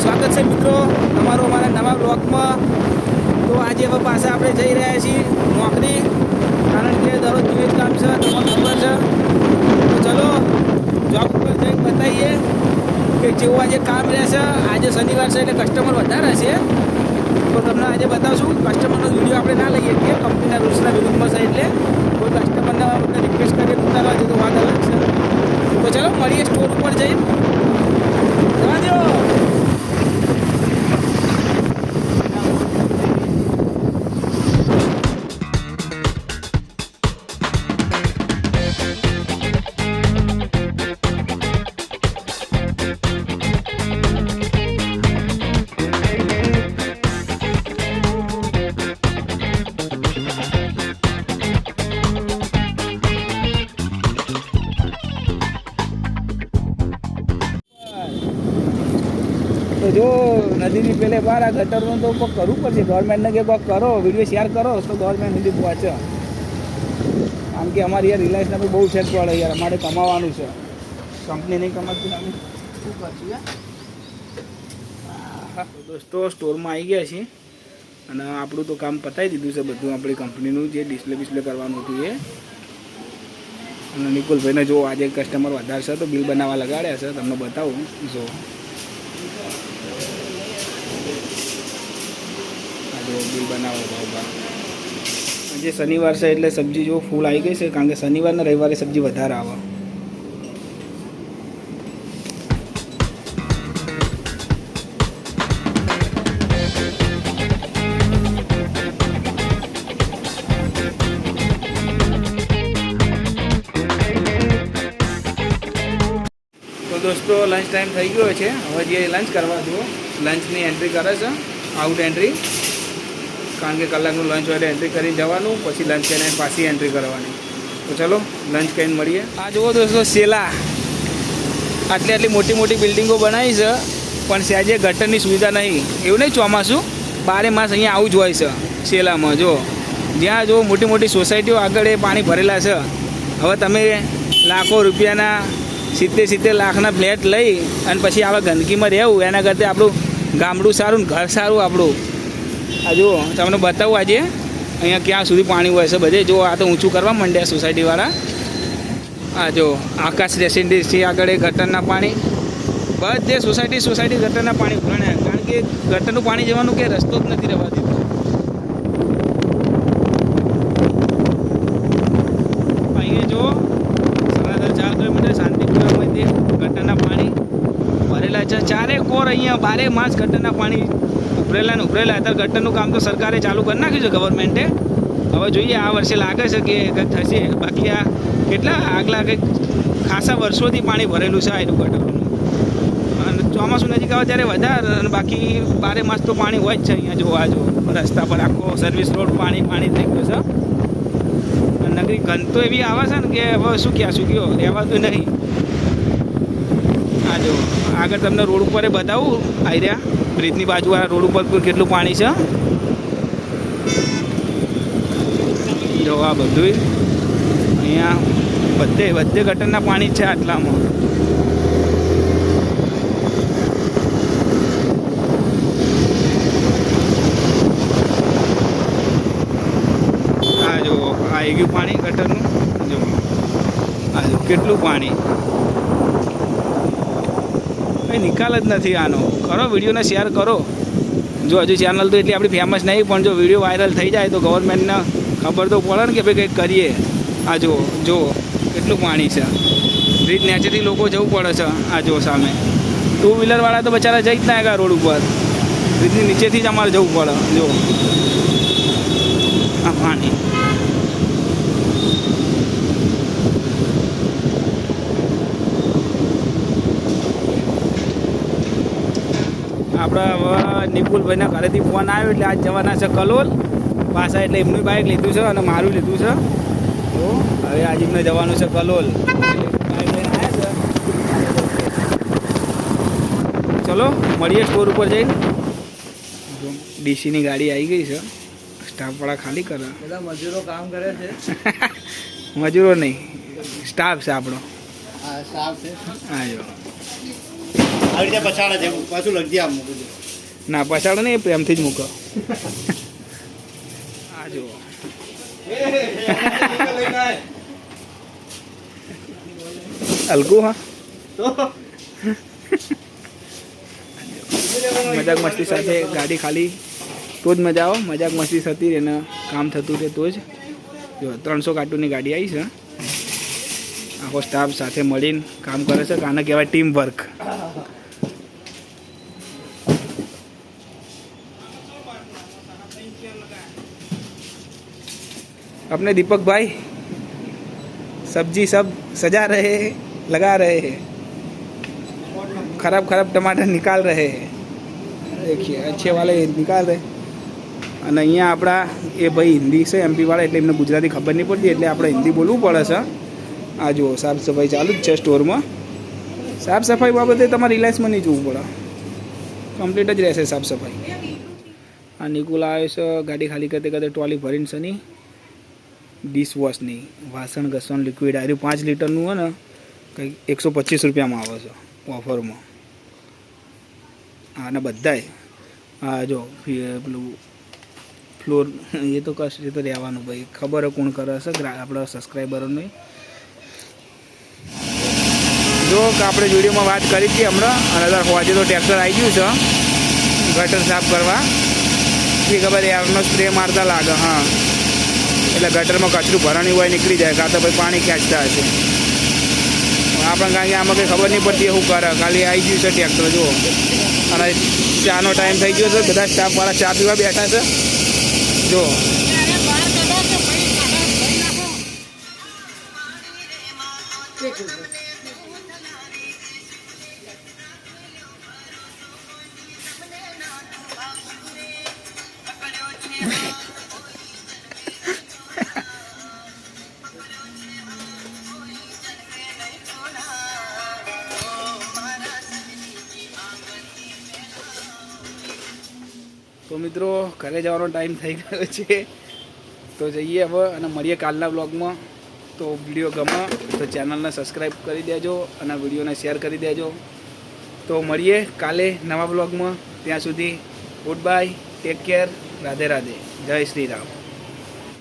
સ્વાગત છે મિત્રો તમારો અમારા નવા બ્લોગમાં। તો આજે હવે પાછા આપણે જઈ રહ્યા છીએ નોકરી, કારણ કે દરરોજ નું જ કામ છે, તમને ખબર છે। તો ચલો જોબ ઉપર જઈને બતાવીએ કે જેવું આજે કામ રહેશે। આજે શનિવાર છે એટલે કસ્ટમર વધારે હશે, તો તમને આજે બતાવશું। કસ્ટમરનો વિડીયો આપણે ના લઈએ કે કંપનીના રૂલ્સના વિરુદ્ધમાં છે, એટલે કોઈ કસ્ટમરને રિક્વેસ્ટ કરીએ તો ઉતારવા છે તો વાત અલગ છે। તો ચલો મળીએ સ્ટોર ઉપર જઈને। જવા દો। તો જો નદીની પેલે બહાર આ ગટરનું તો કોઈક કરવું પડશે, ગવર્મેન્ટને કે કોઈક કરો, વિડીયો શેર કરો તો ગવર્મેન્ટ સુધી પહોંચે। કારણ કે અમારે યાર રિલાયન્સના બી બહુ ફેર પડે યાર, અમારે કમાવાનું છે, કંપની નહીં કમાતી અમે શું કરશું યાર। દોસ્તો સ્ટોરમાં આવી ગયા છીએ અને આપણું તો કામ પતાવી દીધું છે બધું, આપણી કંપનીનું જે ડિસ્પ્લે કરવાનું હતું એ। અને નિકુલભાઈને જો આજે કસ્ટમર વધારે છે તો બિલ બનાવવા લગાડ્યા છે, તમને બતાવું જો બિલ બનાવો ભાવ। આજે શનિવાર છે એટલે સબ્જી જો ફૂલ આવી ગઈ છે, કારણ કે શનિવાર ને રવિવારે સબ્જી વધારે આવે। તો દોસ્તો લંચ ટાઈમ થઈ ગયો છે, હવે જે લંચ કરવા દો, લંચની એન્ટ્રી કરે છે, આઉટ એન્ટ્રી। કારણ કે કલાકનું લંચ હોય એન્ટ્રી કરીને જવાનું, પછી લંચ કરીને પાછી એન્ટ્રી કરવાની। તો ચલો લંચ કરીને મળીએ। આ જુઓ દોસ્તો સેલા, આટલી મોટી મોટી બિલ્ડિંગો બનાવી છે, પણ સહેજે ગટરની સુવિધા નહીં। એવું નહીં ચોમાસું, 12 માસ અહીંયા આવું જ હોય છે સેલામાં। જો જ્યાં જો મોટી મોટી સોસાયટીઓ આગળ એ પાણી ભરેલા છે। હવે તમે લાખો રૂપિયાના 70 લાખના ફ્લેટ લઈ અને પછી આવા ગંદકીમાં રહેવું, એના કરતાં આપણું ગામડું સારું, ઘર સારું આપણું। આ જુઓ તમને બતાવું આજે અહીંયા ક્યાં સુધી પાણી હોય છે બધે। જો આ તો ઊંચું કરવા માંડ્યા સોસાયટીવાળા। આ જો આકાશ રેસિડેન્સી આગળ એ ગટરના પાણી, બધે સોસાયટી ગટરના પાણી ભરાયા, કારણ કે ગટરનું પાણી જવાનું કે રસ્તો જ નથી રહેવા દીધો। અહીંયા જો 4 કિલોમીટર શાંતિપુરામાંથી ગટરના પાણી ભરેલા છે, ચારે કોર અહીંયા 12 માસ ગટરના પાણી ઉભરેલા ને ઉભરેલા। અત્યારે ગટરનું કામ તો સરકારે ચાલુ કરી નાખ્યું છે ગવર્મેન્ટે, હવે જોઈએ આ વર્ષે લાગે છે કે કંઈક થશે। બાકી આ કેટલા આગલા કંઈક ખાસા વર્ષોથી પાણી ભરેલું છે આ એનું ગટરનું, અને ચોમાસું નજીક આવે ત્યારે વધારે, અને બાકી 12 માસ તો પાણી હોય જ છે અહીંયા। જોવા જો રસ્તા પર આખો સર્વિસ રોડ પાણી થઈ ગયો છે, અને નગરી ગંધ તો એવી આવે છે ને કે હવે શું કયો રહેવાતું નહીં। આ જો આગળ તમને રોડ ઉપર બતાવું, આવી રહ્યા બ્રિજની બાજુવાળા રોડ ઉપર કેટલું પાણી છે। જો આ બધું અહીંયા બધે ગટરના પાણી છે આટલામાં। આ જો આવી ગયું પાણી ગટરનું, જો આ જો કેટલું પાણી, કંઈ નિકાલ જ નથી આનો। કરો વિડીયોને શેર કરો। જો હજુ ચેનલ તો એટલી આપણી ફેમસ નહીં, પણ જો વિડીયો વાયરલ થઈ જાય તો ગવર્મેન્ટને ખબર તો પડે ને કે ભાઈ કંઈક કરીએ। આ જો કેટલું પાણી છે, બ્રિજ નીચેથી લોકો જવું પડે છે। આ જો સામે 2 વ્હીલરવાળા તો બચારા જઈ જ ના ગયા રોડ ઉપર, બ્રિજની નીચેથી જ અમારે જવું પડે। જો આ પાણી આપણા હવે નિકુલભાઈના ઘરેથી ફોન આવ્યો એટલે આજ જવાના છે કલોલ પાછા, એટલે એમનું બાઇક લીધું છે અને મારું લીધું છે। તો હવે આજે એમને જવાનું છે કલોલ, બાઇક લઈને આવ્યા છે। ચલો મળીએ સ્ટોર ઉપર જઈને। ડીસીની ગાડી આવી ગઈ છે, સ્ટાફવાળા ખાલી કરે, બધા મજૂરો કામ કરે છે। મજૂરો નહીં, સ્ટાફ છે આપણો। હા, સ્ટાફ છે। હા જો આવી રીતે પછાડે છે પાછું લગી આમ મૂકું છું. ના પછાડો ને, એ પ્રેમથી જ મૂકો. આ જુઓ હલકું. હા મજાક મસ્તી સાથે ગાડી ખાલી તો જ મજા આવો. મજાક મસ્તી થતી રહે ને કામ થતું રહે તો જ. જો 300 કાર્ટૂનની ગાડી આવી છે. આખો સ્ટાફ સાથે મળીને કામ કરે છે. આને કહેવાય ટીમ વર્ક. अपने दीपक भाई सब्जी सब सजा रहे हैं, लगा रहे हैं, खराब खराब टमाटर निकाल रहे हैं. देखिए अच्छे वाले निकाल रहे. અને અહીંયા આપણા એ ભાઈ હિન્દી છે એમપી વાળા, એટલે એમને ગુજરાતી ખબર નહીં પડતી, એટલે આપણે હિન્દી બોલવું પડે છે. આ જુઓ સાફ સફાઈ ચાલુ જ છે સ્ટોરમાં. સાફ સફાઈ બાબતે તમારે રિલાયન્સમાં નહીં જોવું પડે, કમ્પ્લીટ જ રહેશે સાફ સફાઈ. આ નિકુલ આવે છે ગાડી ખાલી કરતે કરતે ટ્રોલી ભરીને છે નહીં ડિશવોશની વાસણ ઘસવાનું લિક્વિડ. આવ્યું 5 લીટરનું હોય ને કંઈક 125 રૂપિયામાં આવે છે ઓફરમાં. આના બધાય હા જો પેલું ફ્લોર એ તો કશ એ તો રહેવાનું ભાઈ, ખબર કોણ કરે છે આપણા સબસ્ક્રાઈબરોને. જો કે આપણે વિડીયોમાં વાત કરી હતી હમણાં, અને આજે તો ટ્રેક્ટર આવી ગયું છે ગટર સાફ કરવા. એ ખબર એરનો સ્પ્રે મારતા લાગે. હા એટલે ગટરમાં કચરું ભરાણી હોય નીકળી જાય, કાં તો ભાઈ પાણી ખેંચતા હશે. આપણને કારણ કે આમાં કંઈ ખબર નહીં પડતી શું કરે. ખાલી આવી ગયું છે ટ્રેક્ટર જુઓ. અને ચાનો ટાઈમ થઈ ગયો છે, બધા સ્ટાફવાળા ચા પીવા બેઠા છે. જો તો મિત્રો ઘરે જવાનો ટાઈમ થઈ ગયો છે, તો જઈએ હવે અને મળીએ કાલના બ્લોગમાં. તો વિડીયો ગમે તો ચેનલને સબસ્ક્રાઈબ કરી દેજો અને વિડીયોને શેર કરી દેજો. તો મળીએ કાલે નવા બ્લોગમાં. ત્યાં સુધી good bye, take care, Radhe Radhe, જય શ્રી રામ.